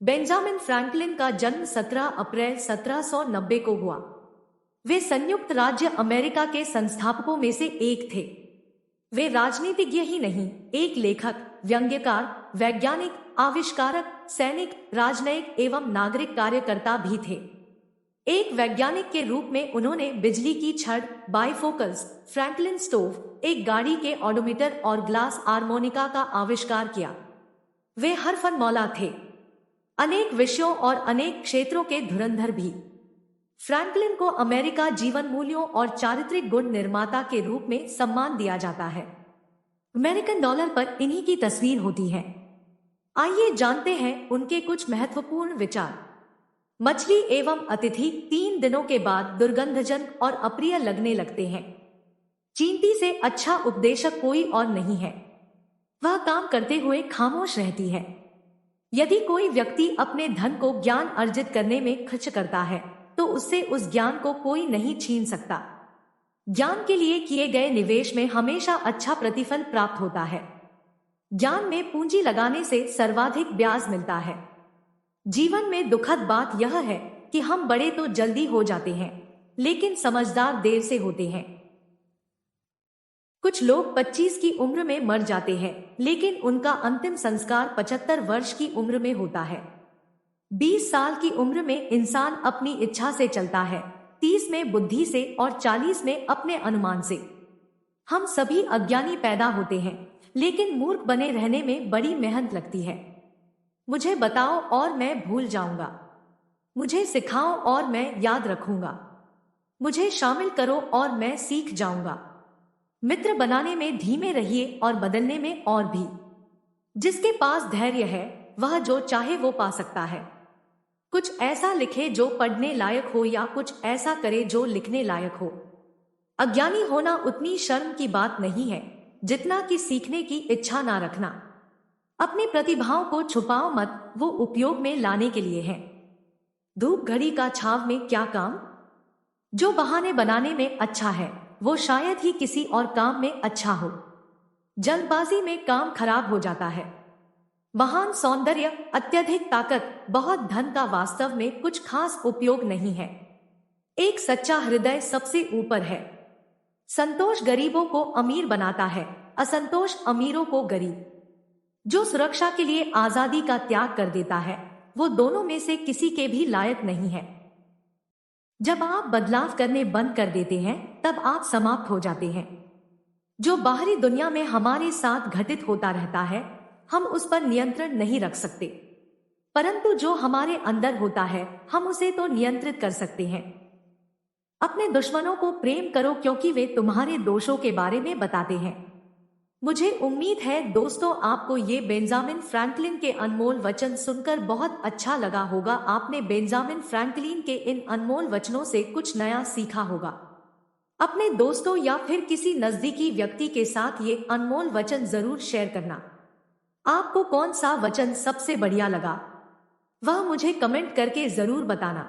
Benjamin Franklin का जन्म 17 अप्रैल 1790 को हुआ। वे संयुक्त राज्य अमेरिका के संस्थापकों में से एक थे। वे राजनीतिज्ञ ही नहीं, एक लेखक, व्यंग्यकार, वैज्ञानिक, आविष्कारक, सैनिक, राजनयिक एवं नागरिक कार्यकर्ता भी थे। एक वैज्ञानिक के रूप में उन्होंने बिजली की छड़, बाइफोकल्स, फ्रैंकलिन स्टोव, एक गाड़ी के ऑडोमीटर और ग्लास हारमोनिका का आविष्कार किया। वे हरफनमौला थे, अनेक विषयों और अनेक क्षेत्रों के धुरंधर भी। फ्रैंकलिन को अमेरिका जीवन मूल्यों और चारित्रिक गुण निर्माता के रूप में सम्मान दिया जाता है। अमेरिकन डॉलर पर इन्हीं की तस्वीर होती है। आइए जानते हैं उनके कुछ महत्वपूर्ण विचार। मछली एवं अतिथि 3 दिनों के बाद दुर्गंधजनक और अप्रिय लगने लगते हैं। चींटी से अच्छा उपदेशक कोई और नहीं है। वह काम करते हुए खामोश रहती है। यदि कोई व्यक्ति अपने धन को ज्ञान अर्जित करने में खर्च करता है तो उससे उस ज्ञान को कोई नहीं छीन सकता। ज्ञान के लिए किए गए निवेश में हमेशा अच्छा प्रतिफल प्राप्त होता है। ज्ञान में पूंजी लगाने से सर्वाधिक ब्याज मिलता है। जीवन में दुखद बात यह है कि हम बड़े तो जल्दी हो जाते हैं, लेकिन समझदार देर से होते हैं। कुछ लोग 25 की उम्र में मर जाते हैं, लेकिन उनका अंतिम संस्कार 75 वर्ष की उम्र में होता है। 20 साल की उम्र में इंसान अपनी इच्छा से चलता है, 30 में बुद्धि से और 40 में अपने अनुमान से। हम सभी अज्ञानी पैदा होते हैं, लेकिन मूर्ख बने रहने में बड़ी मेहनत लगती है। मुझे बताओ और मैं भूल जाऊंगा। मुझे सिखाओ और मैं याद रखूंगा। मुझे शामिल करो और मैं सीख जाऊंगा। मित्र बनाने में धीमे रहिए और बदलने में और भी। जिसके पास धैर्य है वह जो चाहे वो पा सकता है। कुछ ऐसा लिखे जो पढ़ने लायक हो या कुछ ऐसा करे जो लिखने लायक हो। अज्ञानी होना उतनी शर्म की बात नहीं है जितना कि सीखने की इच्छा ना रखना। अपनी प्रतिभाओं को छुपाओ मत, वो उपयोग में लाने के लिए है। धूप घड़ी का छाव में क्या काम? जो बहाने बनाने में अच्छा है वो शायद ही किसी और काम में अच्छा हो। जल्दबाजी में काम खराब हो जाता है। महान सौंदर्य, अत्यधिक ताकत, बहुत धन का वास्तव में कुछ खास उपयोग नहीं है। एक सच्चा हृदय सबसे ऊपर है। संतोष गरीबों को अमीर बनाता है, असंतोष अमीरों को गरीब। जो सुरक्षा के लिए आजादी का त्याग कर देता है वो दोनों में से किसी के भी लायक नहीं है। जब आप बदलाव करने बंद कर देते हैं तब आप समाप्त हो जाते हैं। जो बाहरी दुनिया में हमारे साथ घटित होता रहता है हम उस पर नियंत्रण नहीं रख सकते, परंतु जो हमारे अंदर होता है हम उसे तो नियंत्रित कर सकते हैं। अपने दुश्मनों को प्रेम करो क्योंकि वे तुम्हारे दोषों के बारे में बताते हैं। मुझे उम्मीद है दोस्तों आपको ये बेंजामिन फ्रैंकलिन के अनमोल वचन सुनकर बहुत अच्छा लगा होगा। आपने बेंजामिन फ्रैंकलिन के इन अनमोल वचनों से कुछ नया सीखा होगा। अपने दोस्तों या फिर किसी नजदीकी व्यक्ति के साथ ये अनमोल वचन जरूर शेयर करना। आपको कौन सा वचन सबसे बढ़िया लगा वह मुझे कमेंट करके जरूर बताना।